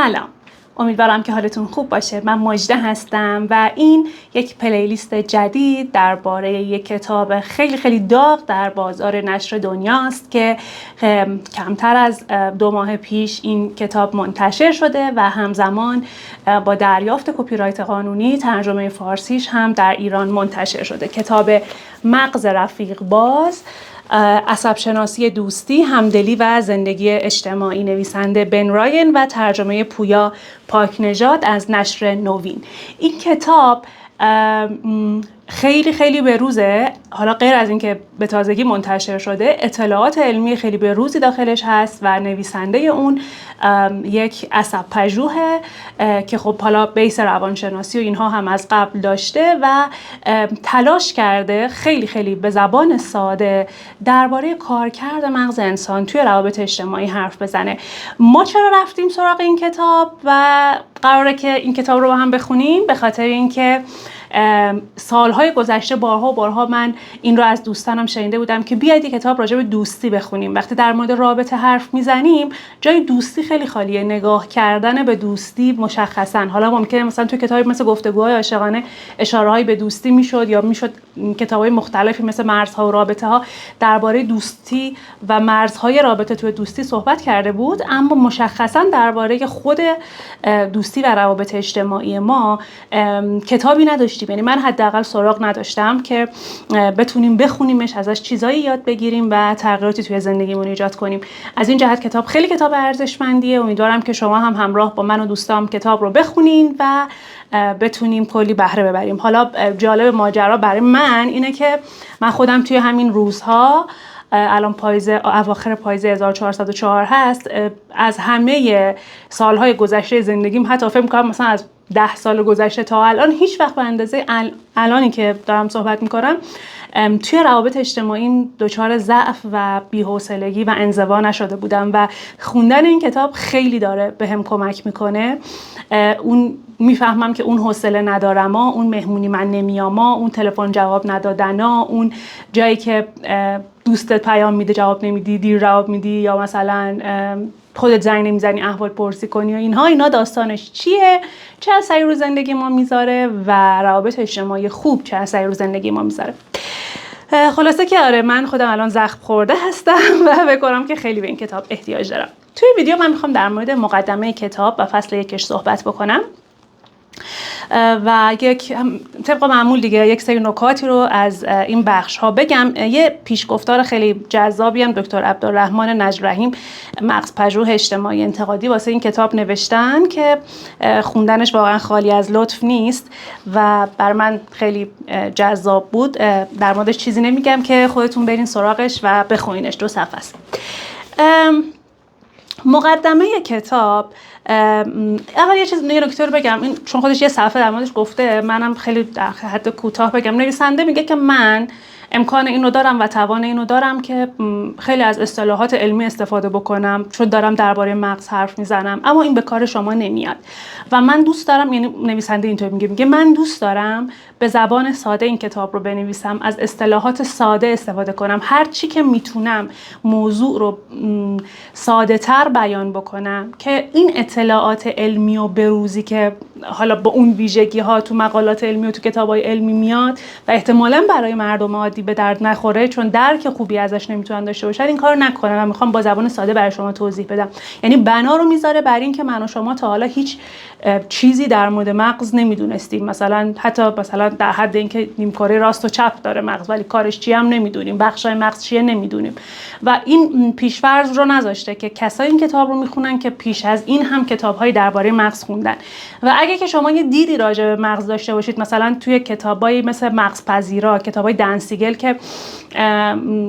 سلام، امیدوارم که حالتون خوب باشه. من ماجده هستم و این یک پلیلیست جدید درباره یک کتاب خیلی خیلی داغ در بازار نشر دنیاست که کمتر از 2 ماه پیش این کتاب منتشر شده و همزمان با دریافت کپی رایت قانونی ترجمه فارسیش هم در ایران منتشر شده. کتاب مغز رفیق باز، عصب شناسی دوستی، همدلی و زندگی اجتماعی، نویسنده بن راین و ترجمه پویا پاکنژاد از نشر نوین. این کتاب خیلی خیلی بروزه. حالا غیر از اینکه به تازگی منتشر شده، اطلاعات علمی خیلی بروزی داخلش هست و نویسنده اون یک عصب پژوهه که خب حالا بیس روانشناسی و اینها هم از قبل داشته و تلاش کرده خیلی خیلی به زبان ساده درباره کارکرد مغز انسان توی روابط اجتماعی حرف بزنه. ما چرا رفتیم سراغ این کتاب و قراره که این کتاب رو با هم بخونیم؟ به خاطر اینکه سالهای گذشته بارها من این رو از دوستانم شنیده بودم که بیاید یک کتاب راجع به دوستی بخونیم. وقتی در مورد رابطه حرف میزنیم جای دوستی خیلی خالیه، نگاه کردن به دوستی مشخصا. حالا ممکنه مثلا توی کتابی مثل گفتگوهای عاشقانه اشاره‌هایی به دوستی میشد یا میشد کتاب‌های مختلفی مثل مرزها و رابطه ها درباره دوستی و مرزهای رابطه توی دوستی صحبت کرده بود، اما مشخصا درباره خود دوستی و روابط اجتماعی ما کتابی نداشتیم. یعنی من حداقل سراغ نداشتم که بتونیم بخونیمش، ازش چیزایی یاد بگیریم و تغییراتی توی زندگیمون ایجاد کنیم. از این جهت کتاب خیلی کتاب ارزشمندیه. امیدوارم که شما هم همراه با من و دوستام کتاب رو بخونین و بتونیم کلی بهره ببریم. حالا جالب ماجرا برای من اینه که من خودم توی همین روزها، الان اواخر پاییز 1404 هست، از همه سالهای گذشته زندگیم، حتی فکر می‌کنم مثلا از 10 سال گذشته تا الان، هیچ وقت به اندازه الانی که دارم صحبت میکنم توی روابط اجتماعی دچار ضعف و بی‌حوصلگی و انزوا نشده بودم و خوندن این کتاب خیلی داره بهم کمک میکنه. اون میفهمم که اون حوصله ندارم، اون مهمونی من نمیام، اون تلفن جواب ندادن، اون جایی که دوستت پیام میده جواب نمیدی، دیر جواب میدی، یا مثلا خودت زنگ نمیزنی احوال پرسی کنی و اینا داستانش چیه، چه اثری رو زندگی ما میذاره و روابط اجتماعی خوب چه اثری رو زندگی ما میذاره. خلاصه که آره، من خودم الان زخم خورده هستم و بکنم که خیلی به این کتاب احتیاج دارم. توی ویدیو من میخوام در مورد مقدمه کتاب و فصل 1 صحبت بکنم و طبق معمول دیگه یک سری نکاتی رو از این بخش ها بگم. یه پیشگفتار خیلی جذابی هم دکتر عبدالرحمن نجرحیم، مغزپژوه اجتماعی انتقادی، واسه این کتاب نوشتن که خوندنش واقعا خالی از لطف نیست و بر من خیلی جذاب بود. در موردش چیزی نمیگم که خودتون برین سراغش و بخونینش، 2 صفحه است. مقدمه کتاب، اول یه نکته رو بگم، این چون خودش یه صفحه در موردش گفته، منم خیلی در حد کوتاه بگم. نویسنده میگه که من امکان اینو دارم و توان اینو دارم که خیلی از اصطلاحات علمی استفاده بکنم چون دارم درباره مغز حرف میزنم، اما این به کار شما نمیاد و من دوست دارم، یعنی نویسنده اینطور میگه من دوست دارم به زبان ساده این کتاب رو بنویسم، از اصطلاحات ساده استفاده کنم، هر چی که میتونم موضوع رو ساده تر بیان بکنم که این اطلاعات علمی و بروزی که حالا با اون ویژگی ها تو مقالات علمی و تو کتابای علمی میاد و احتمالاً برای مردم عادی به درد نخوره چون درک خوبی ازش نمیتونن داشته باشن، این کارو نکنم و میخوام با زبان ساده برای شما توضیح بدم. یعنی بنا رو میذاره بر این که من و شما تا حالا هیچ چیزی در مورد مغز نمیدونستیم، مثلا حتی در حد اینکه نیمکره راست و چپ داره مغز ولی کارش چی هم نمیدونیم، بخشای مغز چیه نمیدونیم و این پیش‌فرض رو نذاشته که کسایی این کتاب رو میخونن که پیش از این هم کتاب‌های درباره مغز خوندن. و اگه که شما یه دیدی راجع به مغز داشته باشید، مثلا توی کتابایی مثل مغزپذیرا، کتابای دنسیگل که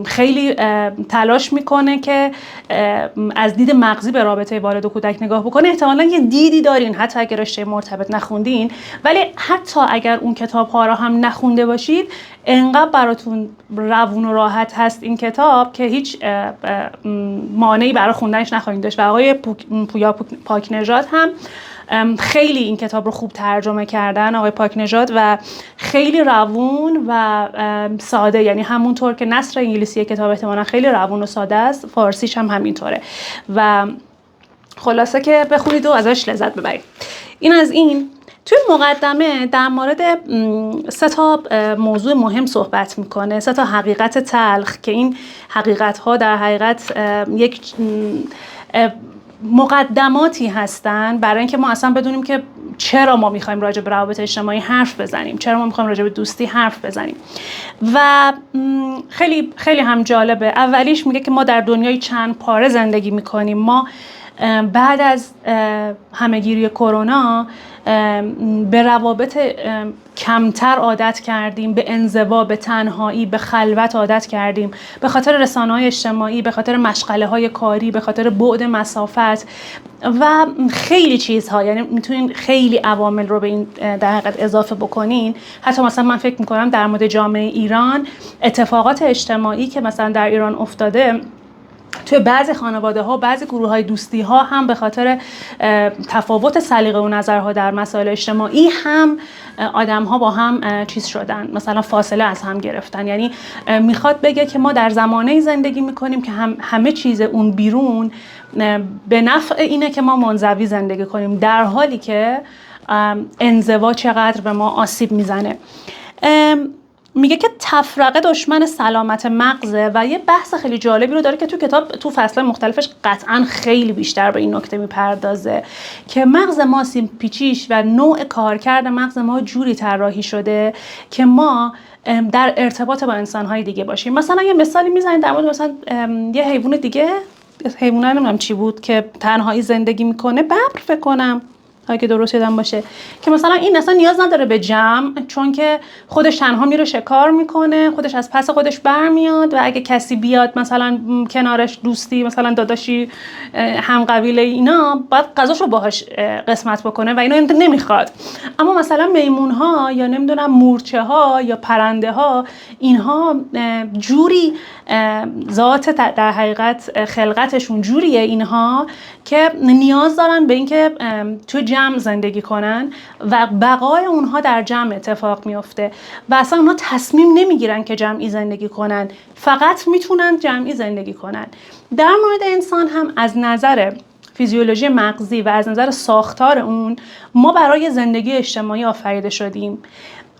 خیلی تلاش میکنه که از دید مغزی به رابطه والد و کودک نگاه بکنه، احتمالاً یه دیدی دارین حتی اگر رشته مرتبط نخوندین. ولی حتی اگر اون کتاب‌ها رو هم نخونده باشید، انقدر براتون روون و راحت هست این کتاب که هیچ مانعی برای خوندنش نخواهید داشت. و آقای پویا پاکنژاد هم خیلی این کتاب رو خوب ترجمه کردن، آقای پاکنژاد، و خیلی روون و ساده، یعنی همونطور که نثر انگلیسی کتاب احتمالاً خیلی روون و ساده است، فارسیش هم همینطوره. و خلاصه که بخونید و ازش لذت ببرید. این از این. توی مقدمه در مورد 3 تا موضوع مهم صحبت میکنه، 3 تا حقیقت تلخ که این حقیقت‌ها در حقیقت یک مقدماتی هستن برای اینکه ما اصلا بدونیم که چرا ما میخوایم راجع به روابط اجتماعی حرف بزنیم، چرا ما میخوایم راجع به دوستی حرف بزنیم. و خیلی خیلی هم جالبه. اولیش میگه که ما در دنیای چند پاره زندگی میکنیم. ما بعد از همهگیری کرونا به روابط کمتر عادت کردیم، به انزوا، به تنهایی، به خلوت عادت کردیم، به خاطر رسانه‌های اجتماعی، به خاطر مشغله‌های کاری، به خاطر بعد مسافت و خیلی چیزها. یعنی میتونین خیلی عوامل رو به این در حقیقت اضافه بکنین. حتی مثلا من فکر میکنم در مورد جامعه ایران اتفاقات اجتماعی که مثلا در ایران افتاده توی بعضی خانواده‌ها، بعضی گروه‌های دوستی‌ها هم به خاطر تفاوت سلیقه و نظرها در مسائل اجتماعی هم آدم‌ها با هم چیز شدن، مثلا فاصله از هم گرفتن. یعنی میخواد بگه که ما در زمانه‌ای زندگی می‌کنیم که همه چیز اون بیرون به نفع اینه که ما منزوی زندگی کنیم، در حالی که انزوا چقدر به ما آسیب میزنه. میگه که تفرقه دشمن سلامت مغزه و یه بحث خیلی جالبی رو داره که تو کتاب تو فصل مختلفش قطعاً خیلی بیشتر به این نکته میپردازه که مغز ما سیم پیچیش و نوع کارکرد مغز ما جوری طراحی شده که ما در ارتباط با انسان‌های دیگه باشیم. مثلا یه مثالی میزنید در مورد مثلا یه حیوان دیگه، حیوان نمیدونم چی بود که تنهایی زندگی میکنه، ببر فکر کنم اگه درست یادم باشه، که مثلا این اصلا نیاز نداره به جمع، چون که خودش تنها میره شکار میکنه، خودش از پس خودش برمیاد و اگه کسی بیاد مثلا کنارش، دوستی مثلا داداشی هم قبیله اینا، باید غذاشو باهاش قسمت بکنه و اینا نمیخواد. اما مثلا میمون ها یا نمیدونم مورچه ها یا پرنده ها، اینها جوری ذات در حقیقت خلقتشون جوریه اینها که نیاز دارن به اینکه تو جمع زندگی کنن و بقای اونها در جمع اتفاق میفته و اصلا اونها تصمیم نمیگیرن که جمعی زندگی کنن، فقط میتونن جمعی زندگی کنن. در مورد انسان هم از نظر فیزیولوژی مغزی و از نظر ساختار اون، ما برای زندگی اجتماعی آفریده شدیم.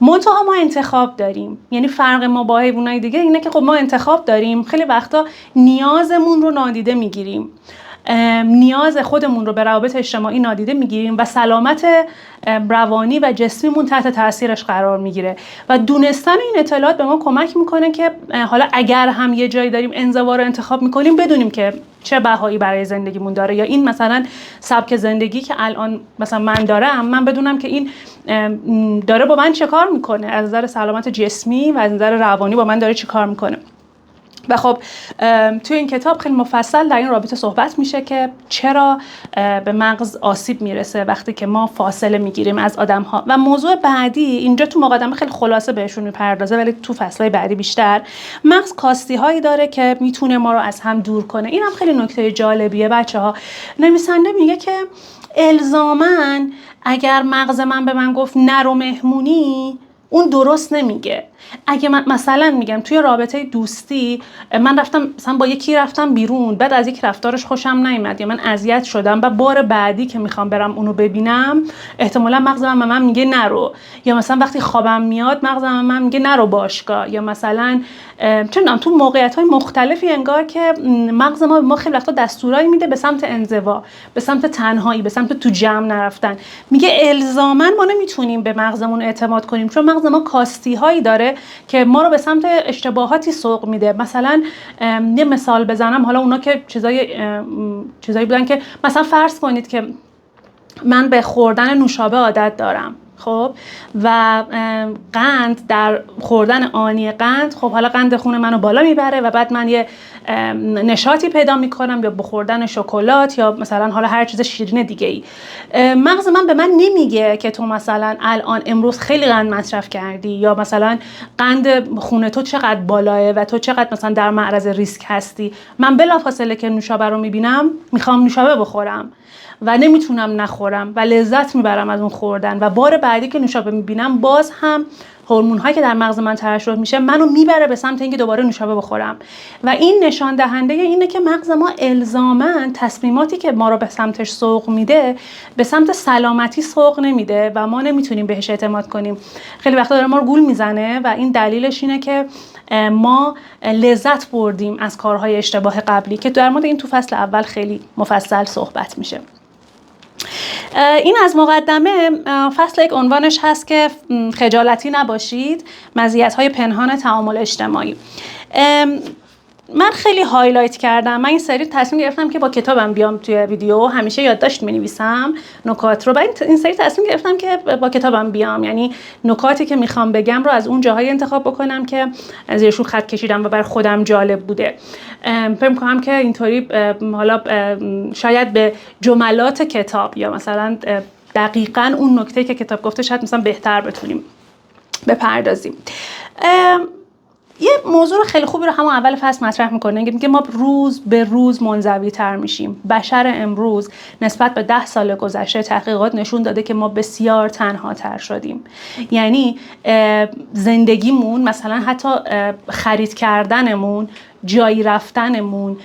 منتها ما انتخاب داریم. یعنی فرق ما با حیوانات دیگه اینه که خب ما انتخاب داریم، خیلی وقتا نیازمون رو نادیده میگیریم، نیاز خودمون رو به روابط اجتماعی نادیده میگیریم و سلامت روانی و جسمیمون تحت تاثیرش قرار میگیره و دونستن این اطلاعات به ما کمک میکنه که حالا اگر هم یه جایی داریم انزوا رو انتخاب میکنیم، بدونیم که چه بهایی برای زندگیمون داره، یا این مثلا سبک زندگی که الان مثلا من دارم، من بدونم که این داره با من چه کار میکنه، از نظر سلامت جسمی و از نظر روانی با من داره چه کار میکنه. و خب توی این کتاب خیلی مفصل در این رابطه صحبت میشه که چرا به مغز آسیب میرسه وقتی که ما فاصله میگیریم از آدم ها. و موضوع بعدی اینجا تو مقدمه خیلی خلاصه بهشون میپردازه، ولی تو فصلهای بعدی بیشتر، مغز کاستی هایی داره که میتونه ما رو از هم دور کنه. این هم خیلی نکته جالبیه بچه ها. نویسنده میگه که الزاماً اگر مغز من به من گفت نرو مهمونی، اون درست نمیگه. اگه من مثلا میگم توی رابطه دوستی من رفتم مثلا با یکی رفتم بیرون، بعد از یک رفتارش خوشم نیومد یا من اذیت شدم و بار بعدی که میخوام برم اونو ببینم، احتمالا مغزم به من میگه نرو. یا مثلا وقتی خوابم میاد مغزم به من میگه نرو باشگاه. یا مثلا چون تو موقعیت‌های مختلفی انگار که مغز ما خیلی وقتا دستورایی میده به سمت انزوا، به سمت تنهایی، به سمت تو جمع نرفتن. میگه الزاما ما نمیتونیم به مغزمون اعتماد کنیم، چون مغز ما کاستی هایی داره که ما رو به سمت اشتباهاتی سوق میده. مثلا یه مثال بزنم، حالا اونا که چیزایی بودن که مثلا فرض کنید که من به خوردن نوشابه عادت دارم، خب، و قند در خوردن آنی قند، خب حالا قند خون منو بالا میبره و بعد من یه نشاطی پیدا میکنم، یا با خوردن شکلات یا مثلا حالا هر چیز شیرین دیگه ای. مغز من به من نمیگه که تو مثلا الان امروز خیلی قند مصرف کردی، یا مثلا قند خون تو چقدر بالاه و تو چقدر مثلا در معرض ریسک هستی. من بلافاصله که نوشابه رو میبینم میخوام نوشابه بخورم و نمیتونم نخورم و لذت میبرم از اون خوردن، و بار بعدی که نوشابه میبینم باز هم هورمون هایی که در مغز من ترشح میشه منو میبره به سمت اینکه دوباره نوشابه بخورم و این نشان دهنده اینه که مغز ما الزاما تصمیماتی که ما رو به سمتش سوق میده به سمت سلامتی سوق نمیده و ما نمیتونیم بهش اعتماد کنیم. خیلی وقتا داره ما رو گول میزنه و این دلیلش اینه که ما لذت بردیم از کارهای اشتباه قبلی که در مورد این تو فصل اول خیلی مفصل صحبت میشه. این از مقدمه. فصل یک عنوانش هست که خجالتی نباشید، مزیت‌های پنهان تعامل اجتماعی. من خیلی هایلایت کردم. من این سری تصمیم گرفتم که با کتابم بیام توی ویدیو، همیشه یادداشت می‌نویسم نکات رو، این سری تصمیم گرفتم که با کتابم بیام، یعنی نکاتی که میخوام بگم رو از اون جاهای انتخاب بکنم که زیرشون خط کشیدم و بر خودم جالب بوده. فکر می‌کنم که اینطوری حالا شاید به جملات کتاب یا مثلا دقیقاً اون نکته‌ای که کتاب گفته شاید مثلا بهتر بتونیم بپردازیم. یه موضوع خیلی خوبی رو همون اول فصل مطرح میکنه، میگه ما روز به روز منزوی تر میشیم. بشر امروز نسبت به 10 سال گذشته تحقیقات نشون داده که ما بسیار تنها تر شدیم. یعنی زندگیمون، مثلا حتی خرید کردنمون، جایی رفتنمون،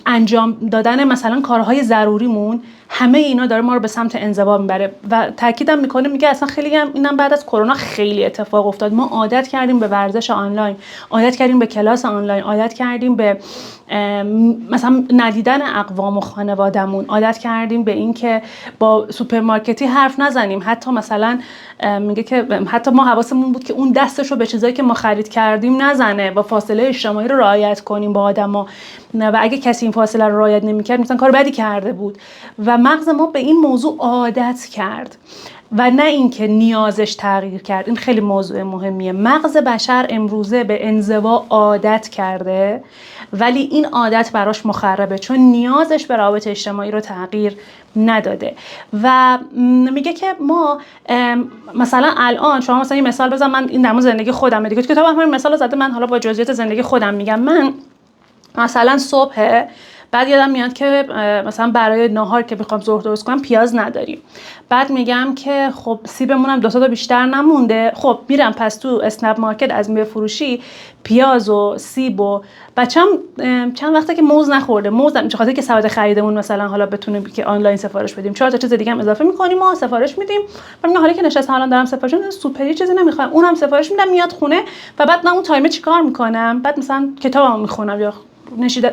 انجام دادن مثلا کارهای ضروریمون، همه اینا داره ما رو به سمت انزوا میبره و تاکیدم میکنه، میگه اصلا خیلی هم اینم بعد از کرونا خیلی اتفاق افتاد. ما عادت کردیم به ورزش آنلاین، عادت کردیم به کلاس آنلاین، عادت کردیم به مثلا ندیدن اقوام و خانوادهمون، عادت کردیم به این که با سوپرمارکتی حرف نزنیم. حتی مثلا میگه که حتی ما حواسمون بود که اون دستش رو به چیزایی که ما خرید کردیم نزنه، با فاصله اجتماعی رو رعایت کنیم با آدما، و اگه کسی این فاصله رو رعایت نمی‌کرد مثلا کار بدی کرده بود. و مغز ما به این موضوع عادت کرد و نه اینکه نیازش تغییر کرد. این خیلی موضوع مهمیه. مغز بشر امروزه به انزوا عادت کرده، ولی این عادت براش مخربه چون نیازش به روابط اجتماعی رو تغییر نداده. و میگه که ما مثلا الان شما مثلا یه مثال بزن، من این در مورد زندگی خودمه دیگه، کتاب همین مثال زده، من حالا با جزئیات زندگی خودم میگم. من مثلا صبح بعد یادم میاد که مثلا برای نهار که میخوام ظهر درست کنم پیاز نداریم، بعد میگم که خب سیبمون هم 2 تا بیشتر نمونده، خب میرم پس تو اسنپ مارکت از میوه فروشی پیاز و سیب و بچم چند وقته که موز نخورده، موز میشه خاطر که سبد خریدمون مثلا حالا بتونیم که آنلاین سفارش بدیم، 4 تا چیز دیگه هم اضافه میکنیم و سفارش میدیم. من میگم حالا که نشستم الان دارم سفارش میدم، سوپری چیزی نمیخوام، اونم سفارش میدم میاد خونه و بعد من اون تایمه چیکار میکنم؟ بعد مثلا کتابمو میخونم یا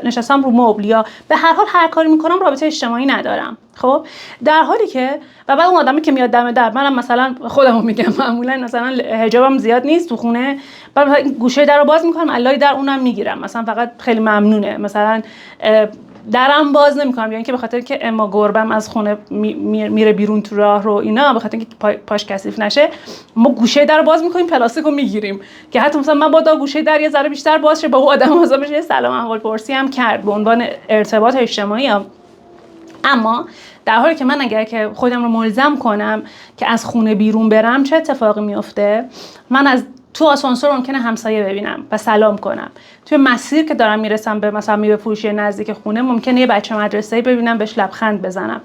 نشستم رو مبل یا به هر حال هر کاری میکنم رابطه اجتماعی ندارم. خب در حالی که و بعد اون آدمی که میاد دم در، منم مثلا خودمو میگم معمولا مثلا حجابم زیاد نیست تو خونه، بعد گوشه درو باز میکنم علای در اونم میگیرم، مثلا فقط خیلی ممنونه مثلا درم باز نمیکنم، یعنی که به خاطر که اما گربم از خونه میره بیرون تو راه رو اینا، به خاطر اینکه پاش کثیف نشه ما گوشه درو باز میکنیم، پلاستیکو میگیریم که حتی مثلا من با گوشه در یه ذره بیشتر باز شه با اون آدم واسه بشه سلام احوال پرسی هم کرد به عنوان ارتباط اجتماعی. اما در حالی که من اگر که خودم رو ملزم کنم که از خونه بیرون برم چه اتفاقی میفته؟ من از تو آسانسور ممکنه همسایه ببینم و سلام کنم، توی مسیر که دارم میرسم به مثلا میوه فروشی نزدیک خونه ممکنه یه بچه مدرسه‌ای ببینم بهش لبخند بزنم.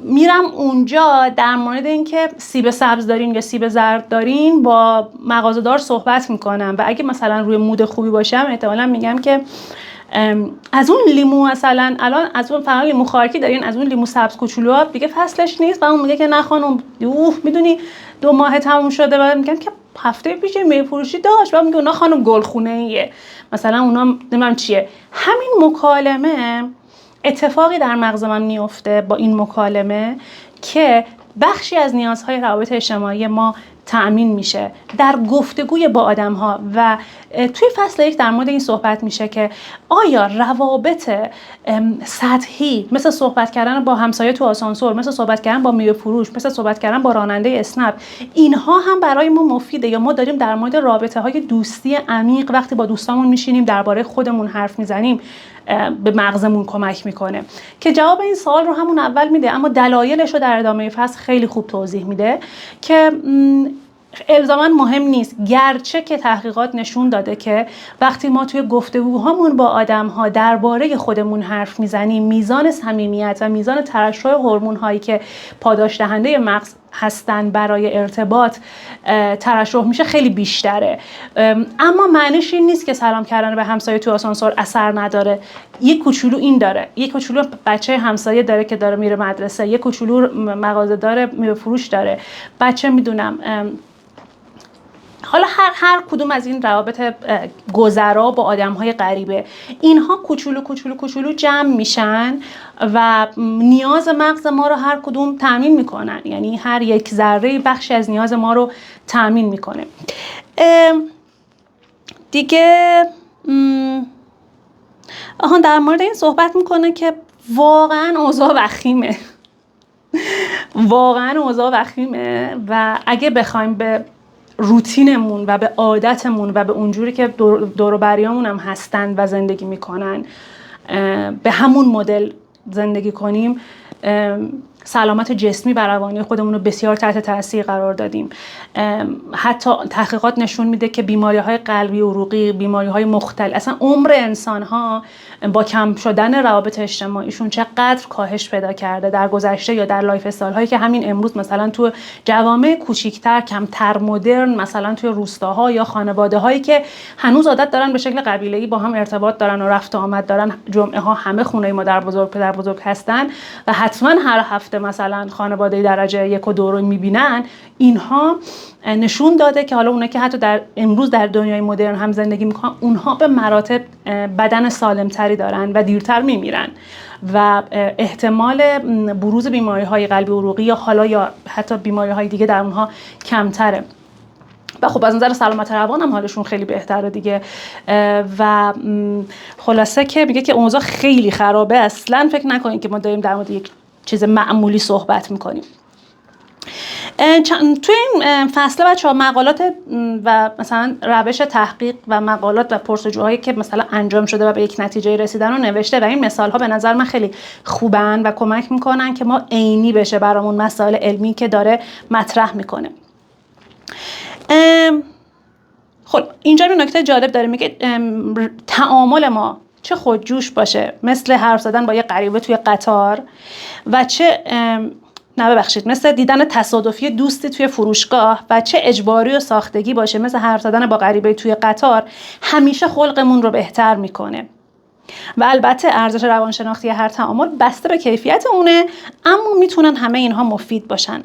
میرم اونجا در مورد اینکه سیب سبز دارین یا سیب زرد دارین با مغازه‌دار صحبت میکنم و اگه مثلا روی مود خوبی باشم احتمالاً میگم که از اون لیمو مثلا الان از اون فقط لیمو خارکی دارین، از اون لیمو سبز کوچولوها دیگه فصلش نیست، و اون میگه که نه خانم میدونی 2 ماه تموم شده، و میگن که هفته پیش میوه فروشی داشت، و میگه نه خانم گلخونه ایه مثلا اونا نمیدونم چیه. همین مکالمه اتفاقی در مغز من میفته با این مکالمه که بخشی از نیازهای روابط اجتماعی ما تأمین میشه در گفتگوی با آدم ها. و توی فصل 1 در مورد این صحبت میشه که آیا روابط سطحی مثل صحبت کردن با همسایه تو آسانسور، مثل صحبت کردن با میوه فروش، مثل صحبت کردن با راننده اسنپ، اینها هم برای ما مفیده، یا ما داریم در مورد رابطه های دوستی عمیق وقتی با دوستامون میشینیم درباره خودمون حرف میزنیم به مغزمون کمک میکنه؟ که جواب این سوال رو همون اول میده، اما دلایلش رو در ادامه فصل خیلی خوب توضیح میده که الزاما مهم نیست، گرچه که تحقیقات نشون داده که وقتی ما توی گفتگوهامون با آدم‌ها درباره خودمون حرف میزنیم، میزان صمیمیت و میزان ترشح هورمون‌هایی که پاداش دهنده مغز هستن برای ارتباط ترشح میشه خیلی بیشتره. اما معنیش این نیست که سلام کردن به همسایه تو آسانسور اثر نداره. یک کوچولو این داره، یک کوچولو بچه همسایه داره که داره میره مدرسه، یک کوچولو مغازه داره میره فروش داره، بچه میدونم حالا هر کدوم از این روابط گذرا با آدم‌های غریبه، اینها کوچولو کوچولو کوچولو جمع میشن و نیاز مغز ما رو هر کدوم تامین میکنن. یعنی هر یک ذره بخشی از نیاز ما رو تامین میکنه. دیگه در مورد این صحبت میکنه که واقعا اوضاع وخیمه. واقعا اوضاع وخیمه و اگه بخوایم به روتینمون و به عادتمون و به اونجوری که دور و بریامون هم هستن و زندگی میکنن به همون مدل زندگی کنیم، سلامت جسمی و روانی خودمون رو بسیار تحت تاثیر قرار دادیم. حتی تحقیقات نشون میده که بیماری‌های قلبی عروقی، بیماری‌های مختلف، اصلا عمر انسان‌ها با کم شدن روابط اجتماعیشون چقدر کاهش پیدا کرده در گذشته یا در لایف استایل‌هایی که همین امروز مثلا تو جوامع کوچیک‌تر، کمتر مدرن، مثلا توی روستاها یا خانواده‌هایی که هنوز عادت دارن به شکل قبیله‌ای با هم ارتباط دارن و رفت و آمد دارن، جمعه‌ها همه خونه مادر بزرگ پدر بزرگ هستن و حتما هر هفته مثلا خانواده درجه 1 و 2 رو می‌بینن، اینها نشون داده که حالا اونایی که حتی در امروز در دنیای مدرن هم زندگی میکنن، اونها به مراتب بدن سالمتری دارن و دیرتر میمیرن و احتمال بروز بیماری‌های قلبی عروقی یا حالا یا حتی بیماری‌های دیگه در اونها کمتره. و خب از نظر سلامت روان هم حالشون خیلی بهتره دیگه. و خلاصه که میگه که اوضاع خیلی خرابه، اصلا فکر نکنید که ما داریم در مورد یک چیز معمولی صحبت میکنیم. توی این فصله بچه‌ها مقالات و مثلا روش تحقیق و مقالات و پرسجوهایی که مثلا انجام شده و به یک نتیجه رسیدن رو نوشته و این مثال‌ها به نظر من خیلی خوبن و کمک میکنن که ما عینی بشه برامون مسائل علمی که داره مطرح میکنه. خب اینجا یه نکته جالب داره، میگه تعامل ما چه خودجوش باشه، مثل حرف زدن با یه غریبه توی قطار و چه مثل دیدن تصادفی دوستی توی فروشگاه و چه اجباری و ساختگی باشه مثل حرف زدن با غریبه توی قطار، همیشه خلقمون رو بهتر میکنه. و البته ارزش روانشناختی هر تعامل بسته به کیفیت اونه، اما میتونن همه اینها مفید باشن.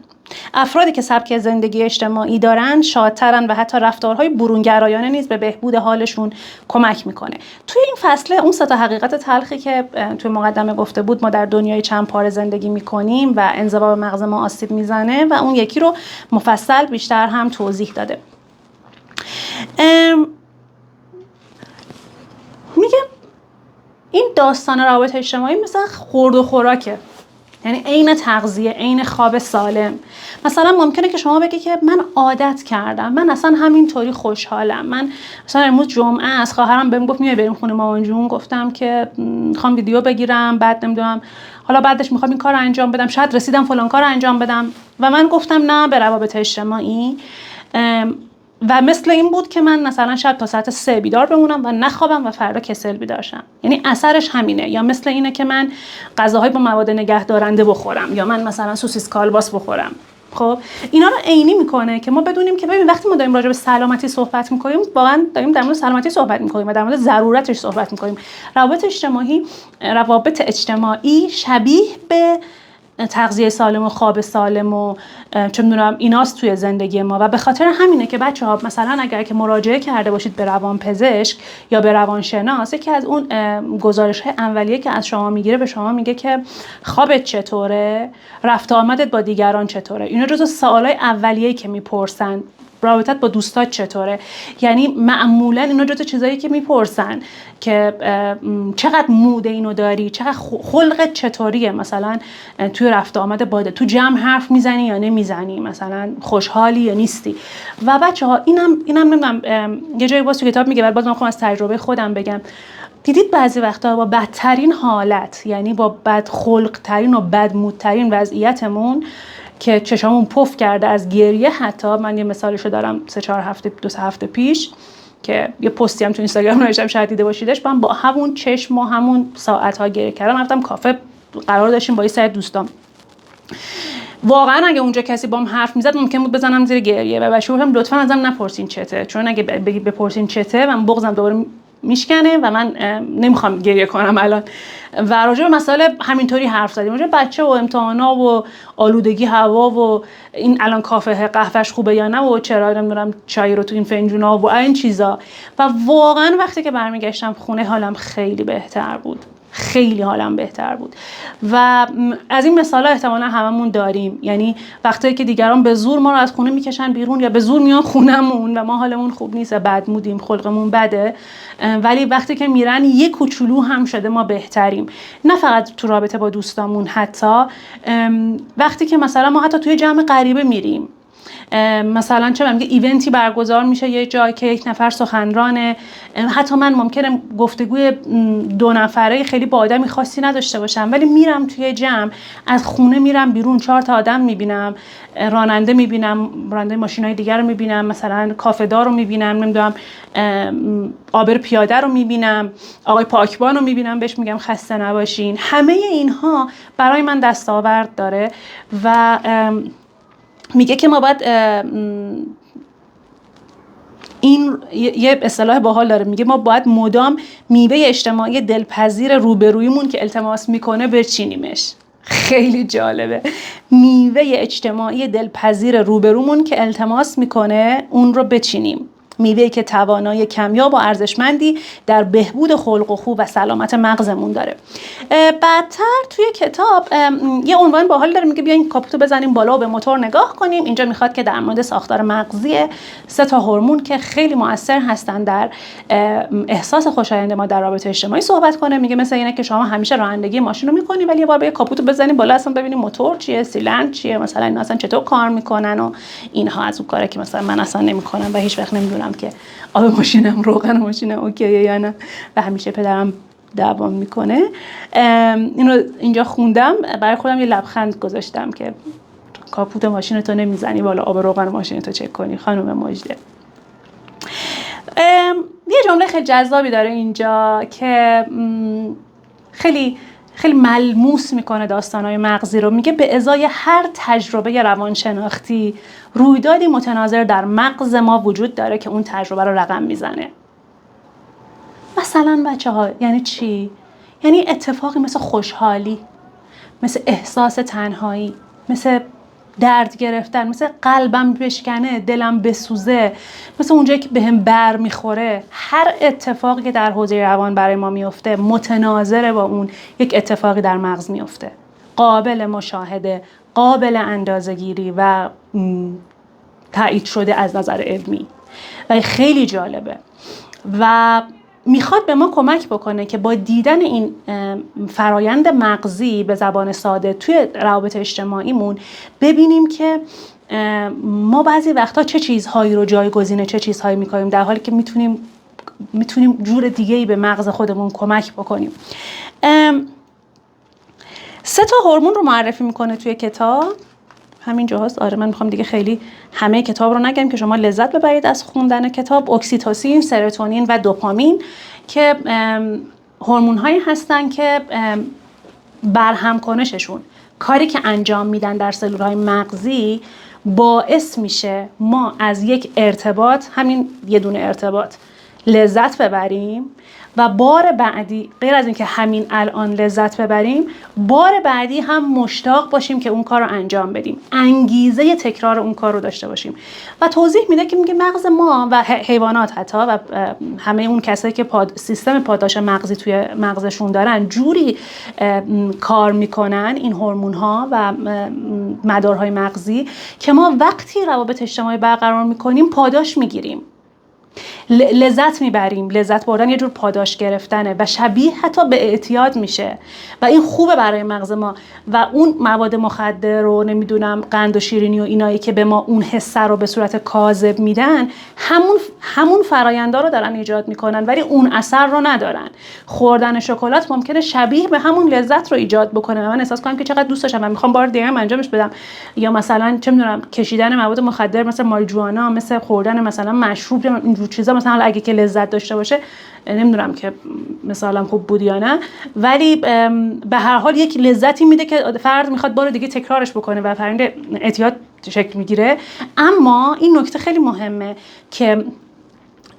افرادی که سبک زندگی اجتماعی دارن شادترن و حتی رفتارهای برونگرایانه نیز به بهبود حالشون کمک میکنه. توی این فصله اون 3 تا حقیقت تلخی که توی مقدمه گفته بود، ما در دنیای چند پاره زندگی میکنیم و انزوا مغز ما آسیب میزنه، و اون یکی رو مفصل بیشتر هم توضیح داده. میگه این داستان روابط اجتماعی مثل خورد و خوراکه، یعنی عین تغذیه، عین خواب سالم. مثلا ممکنه که شما بگی که من عادت کردم، من اصلا همینطوری خوشحالم، من مثلا امروز جمعه است، خواهرم بهم گفت میای بریم خونه مامان جون، گفتم که میخوام ویدیو بگیرم، بعد نمیدونم حالا بعدش میخوام این کارو انجام بدم، شاید رسیدم فلان کارو انجام بدم، و من گفتم نه به روابط اجتماعی. و مثل این بود که من مثلا شب تا ساعت 3 بیدار بمونم و نخوابم و فردا کسل بیدار شم. یعنی اثرش همینه. یا مثل اینه که من غذاهای با مواد نگهدارنده بخورم، یا من مثلا سوسیس کالباس بخورم. خب اینا رو عینی میکنه که ما بدونیم که ببین وقتی ما داریم راجع به سلامتی صحبت میکنیم، واقعا داریم در مورد سلامتی صحبت میکنیم و در مورد ضرورتش صحبت میکنیم. روابط اجتماعی شبیه به تغذیه سالم و خواب سالم و چه میدونم ایناست توی زندگی ما، و به خاطر همینه که بچه‌ها مثلا اگر که مراجعه کرده باشید به روانپزشک یا به روانشناس، یکی از اون گزارش‌های اولیه که از شما میگیره به شما میگه که خوابت چطوره، رفت آمدت با دیگران چطوره. اینا جزو سوالای اولیه‌ای که میپرسن. رابطت با دوستات چطوره؟ یعنی معمولا اینا جزو چیزایی که میپرسن که چقدر مود اینو داری، چقدر خلقت چطوریه، مثلا توی رفت آمد باده، تو جمع حرف میزنی یا نمیزنی، مثلا خوشحالی یا نیستی. و بچه‌ها اینم نمیدونم یه جایی باز تو کتاب میگه، باز من خودم از تجربه خودم بگم، دیدید بعضی وقتا با بدترین حالت، یعنی با بد خلق ترین و بد مود ترین وضعیتمون که چشامون پف کرده از گریه، حتی من یه مثالشو دارم 3-4 هفته 2 هفته پیش که یه پستی هم تو اینستاگرام نوشتم، شاید دیده باشیدش، من با همون چشم و همون ساعت‌ها گریه کردم. رفتم کافه، قرار داشتیم با یه سری دوستام واقعا اگه اونجا کسی بام حرف میزد ممکن بود بزنم زیر گریه و بچه‌ها هم لطفا ازم نپرسین چته، چون اگه بگید بپرسین چته من بغضم دوباره میشکنه و من نمیخوام گریه کنم الان. و راجع به مسائل همینطوری حرف زدیم، راجع به بچه و امتحانا و آلودگی هوا و این الان کافه قهوه‌اش خوبه یا نه و چرا نمیدونم چای رو تو این فنجونا و این چیزا. و واقعا وقتی که برمیگشتم خونه حالم خیلی بهتر بود، خیلی حالم بهتر بود. و از این مثالا احتمالا هممون داریم، یعنی وقتی که دیگران به زور ما رو از خونه میکشن بیرون یا به زور میان خونمون و ما حالمون خوب نیست، بد مودیم، خلقمون بده، ولی وقتی که میرن یک کوچولو هم شده ما بهتریم. نه فقط تو رابطه با دوستامون، حتی وقتی که مثلا ما حتی توی جمع غریبه میریم، مثلا چه میگه ایونتی برگزار میشه یه جایی که یک نفر سخنرانه، حتی من ممکنه گفتگوی 2 نفره خیلی با آدمی خاصی نداشته باشم، ولی میرم توی جمع، از خونه میرم بیرون 4 تا آدم میبینم، راننده میبینم، راننده ماشینای دیگر رو میبینم، مثلا کافه دار رو میبینم، نمیدونم آبر پیاده رو میبینم، آقای پاکبان رو میبینم بهش میگم خسته نباشین. همه اینها برای من دستاورد داره و میگه که ما باید این یه اصطلاح باحال داره، میگه ما باید مدام میوه اجتماعی دلپذیر روبرویمون که التماس میکنه بچینیمش. خیلی جالبه، میوه اجتماعی دلپذیر روبرومون که التماس میکنه اون رو بچینیم، میوه‌ای که توانایی کمیاب و ارزشمندی در بهبود خلق و خو و سلامت مغزمون داره. بعدتر توی کتاب یه عنوان باحال داره، میگه بیاین کاپوتو بزنیم بالا و به موتور نگاه کنیم. اینجا میخواد که در مورد ساختار مغزی 3 تا هورمون که خیلی مؤثر هستن در احساس خوشایند ما در رابطه اجتماعی صحبت کنه. میگه مثلا اینه که شما همیشه رانندگی ماشین رو میکنی ولی یه بار به کاپوتو بزنیم بالا اصلا ببینیم موتور چیه، سیلندر چیه، مثلا اینا اصلا چطور کار میکنن و اینها. از اون کاره که مثلا من اصلا نمیکنم و هیچ وقت نمیدونم که آب ماشینم، روغن ماشینم اوکیه یا نه و همیشه پدرم دعوام میکنه. اینو اینجا خوندم برای خودم یه لبخند گذاشتم که کاپوت ماشینتو نمیزنی بالا آب روغن ماشینتو چک کنی خانم مجده. یه جمله خیلی جذابی داره اینجا که خیلی خیلی ملموس میکنه داستانهای مغزی رو. میگه به ازای هر تجربه روانشناختی رویدادی متناظر در مغز ما وجود داره که اون تجربه رو رقم میزنه. مثلا بچه ها یعنی چی؟ یعنی اتفاقی مثل خوشحالی، مثل احساس تنهایی، مثل درد گرفتن، مثل قلبم بشکنه، دلم بسوزه، مثل اونجایی که بهم بر میخوره. هر اتفاقی که در حوزه روان برای ما میفته متناظر با اون یک اتفاقی در مغز میفته، قابل مشاهده، قابل اندازه‌گیری و تایید شده از نظر علمی و خیلی جالبه و میخواد به ما کمک بکنه که با دیدن این فرایند مغزی به زبان ساده توی روابط اجتماعیمون ببینیم که ما بعضی وقتا چه چیزهایی رو جایگزین چه چیزهایی میکنیم، در حالی که میتونیم جور دیگه‌ای به مغز خودمون کمک بکنیم. 3 تا هورمون رو معرفی میکنه توی کتاب، همین جاهاست. آره من میخوام دیگه خیلی همه کتاب رو نگم که شما لذت ببرید از خوندن کتاب. اکسیتوسین، سروتونین و دوپامین که هورمون هایی هستن که برهم کنششون، کاری که انجام میدن در سلول های مغزی باعث میشه ما از یک ارتباط، همین یه دونه ارتباط، لذت ببریم و بار بعدی غیر از اینکه همین الان لذت ببریم، بار بعدی هم مشتاق باشیم که اون کار رو انجام بدیم، انگیزه تکرار اون کار رو داشته باشیم. و توضیح میده که میگه مغز ما و حیوانات حتی و همه اون کسایی که سیستم پاداش مغزی توی مغزشون دارن جوری کار میکنن این هورمون ها و مدارهای مغزی که ما وقتی روابط اجتماعی برقرار میکنیم پاداش میگیریم، لذت میبریم. لذت بردن یه جور پاداش گرفتنه و شبیه حتی به اعتیاد میشه و این خوبه برای مغز ما. و اون مواد مخدر رو نمیدونم قند و شیرینی و اینایی که به ما اون حس رو به صورت کاذب میدن همون فرایندا رو دارن ایجاد میکنن ولی اون اثر رو ندارن. خوردن شکلات ممکنه شبیه به همون لذت رو ایجاد بکنه و من احساس کنم که چقدر دوست داشتم و میخوام بار دیگه هم انجامش بدم. یا مثلا چه میدونم کشیدن مواد مخدر مثل ماریجوانا، مثل خوردن مثلا مشروب، اینجور چیزا مثلا حالا اگه که لذت داشته باشه، نمیدونم که مثلا خوب بود یا نه، ولی به هر حال یک لذتی میده که فرد میخواد بار دیگه تکرارش بکنه و فرآیند اعتیاد شکل میگیره. اما این نکته خیلی مهمه که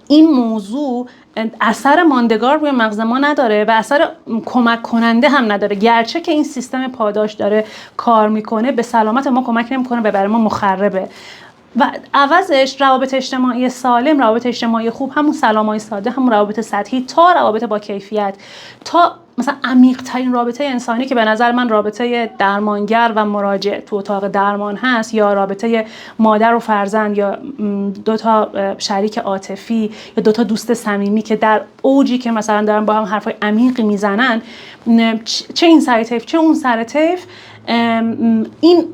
این موضوع اثر ماندگار روی مغز ما نداره و اثر کمک کننده هم نداره. گرچه که این سیستم پاداش داره کار میکنه، به سلامت ما کمک نمیکنه و برای ما مخربه. و عوضش روابط اجتماعی سالم، روابط اجتماعی خوب، همون سلامای ساده، همون روابط سطحی تا روابط با کیفیت، تا مثلا عمیق ترین رابطه انسانی که به نظر من رابطه درمانگر و مراجع تو اتاق درمان هست، یا رابطه مادر و فرزند، یا دو تا شریک عاطفی، یا دو تا دوست صمیمی که در اوجی که مثلا دارن با هم حرفای عمیقی میزنن، چه این سر طیف چه اون سر طیف، این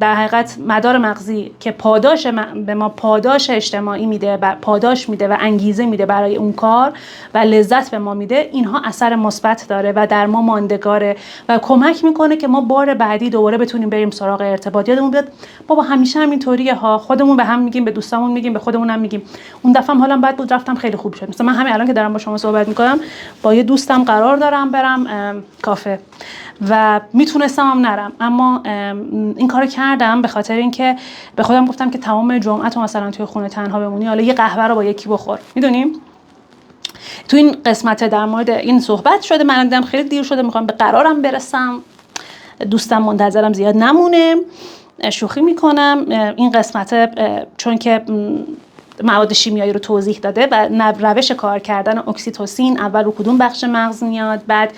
در حقیقت مدار مغزی که پاداش به ما پاداش اجتماعی میده و پاداش میده و انگیزه میده برای اون کار و لذت به ما میده، اینها اثر مثبت داره و در ما ماندگاره و کمک میکنه که ما بار بعدی دوباره بتونیم بریم سراغ ارتباط. یادمون بیاد بابا همیشه همینطوریه ها، خودمون به هم میگیم، به دوستامون میگیم، به خودمون هم میگیم اون دفعه حالم بد بود رفتم خیلی خوب شد. مثلا من همین الان که دارم با شما صحبت میکنم با یه دوستم قرار دارم برم کافه و میتونستم هم نرم، اما این کارو کردم به خاطر اینکه به خودم گفتم که تمام جمعه‌تو مثلا توی خونه تنها بمونی، حالا یه قهوه رو با یکی بخور. میدونیم تو این قسمت در مورد این صحبت شده، من دیدم خیلی دیر شده، میخوام به قرارم برسم، دوستم منتظرم زیاد نمونه، شوخی میکنم. این قسمت چون که مواد شیمیایی رو توضیح داده و روش کار کردن اکسیتوسین، اول رو کدوم بخش مغز میاد، بعد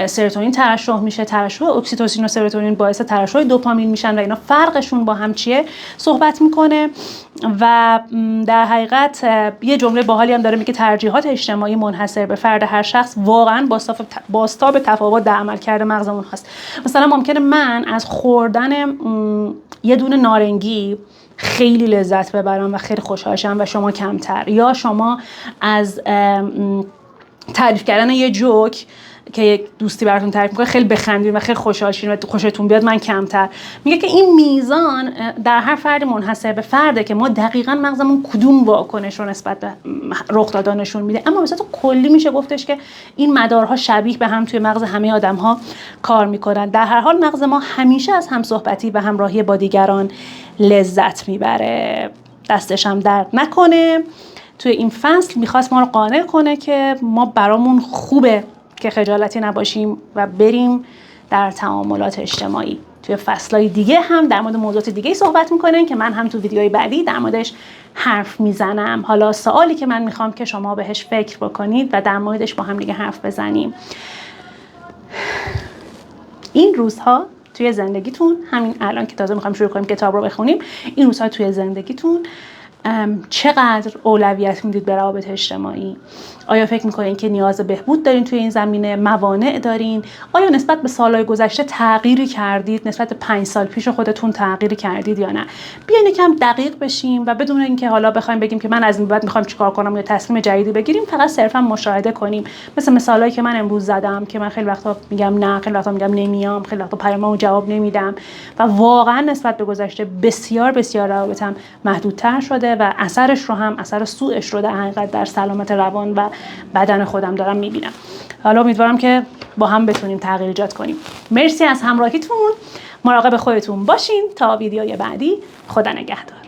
سروتونین ترشح میشه، ترشح اکسیتوسین و سروتونین باعث ترشح دوپامین میشن و اینا فرقشون با هم چیه صحبت میکنه. و در حقیقت یه جمله باحالی هم داره، میگه ترجیحات اجتماعی منحصر به فرد هر شخص واقعا بازتاب تفاوت در عملکرد مغزمون هست. مثلا ممکنه من از خوردن یه دونه نارنگی خیلی لذت ببرم و خیلی خوشحال شم و شما کمتر، یا شما از تعریف کردن یه جوک که یک دوستی براتون تعریف میکنه خیلی بخندید و خیلی خوشحال شین و خوشتون بیاد من کمتر. میگه که این میزان در هر فرد منحصر به فرده که ما دقیقاً مغزمون کدوم واکنش رو نسبت به رخ دادن نشون میده، اما به صورت کلی میشه گفتش که این مدارها شبیه به هم توی مغز همه آدم‌ها کار میکنن. در هر حال مغز ما همیشه از همصحبتی و همراهی با دیگران لذت میبره. دستش هم درد نکنه. توی این فصل میخواست ما رو قانع کنه که ما برامون خوبه که خجالتی نباشیم و بریم در تعاملات اجتماعی. توی فصلای دیگه هم در مورد موضوعات دیگه صحبت میکنن که من هم تو ویدیوهای بعدی در موردش حرف میزنم. حالا سوالی که من میخوام که شما بهش فکر بکنید و در موردش با هم دیگه حرف بزنیم، این روزها توی زندگیتون، همین الان که تازه میخوایم شروع کنیم کتاب رو بخونیم، این روزها توی زندگیتون چقدر اولویت میدید به روابط اجتماعی؟ آیا فکر میکنین که نیاز بهبود دارین توی این زمینه؟ موانع دارین؟ آیا نسبت به سالهای گذشته تغییری کردید؟ نسبت به 5 سال پیش خودتون تغییری کردید یا نه؟ بیاین یکم دقیق بشیم و بدون اینکه حالا بخوایم بگیم که من از این بعد میخوام چیکار کنم یا تصمیم جدیدی بگیریم، فقط صرفا مشاهده کنیم. مثل مثالایی که من امروز زدم که من خیلی وقتا میگم نه، خیلی وقتا میگم نمیام، خیلی وقتا پیاممو جواب نمیدم و واقعا نسبت به گذشته بسیار بسیار روابطم محدودتر شده و اثرش رو هم، اثر سوءش رو در حقیقت در سلامت روان و بدن خودم دارم میبینم. حالا امیدوارم که با هم بتونیم تغییر ایجاد کنیم. مرسی از همراهیتون. مراقب خودتون باشین تا ویدیوی بعدی. خدا نگهدار.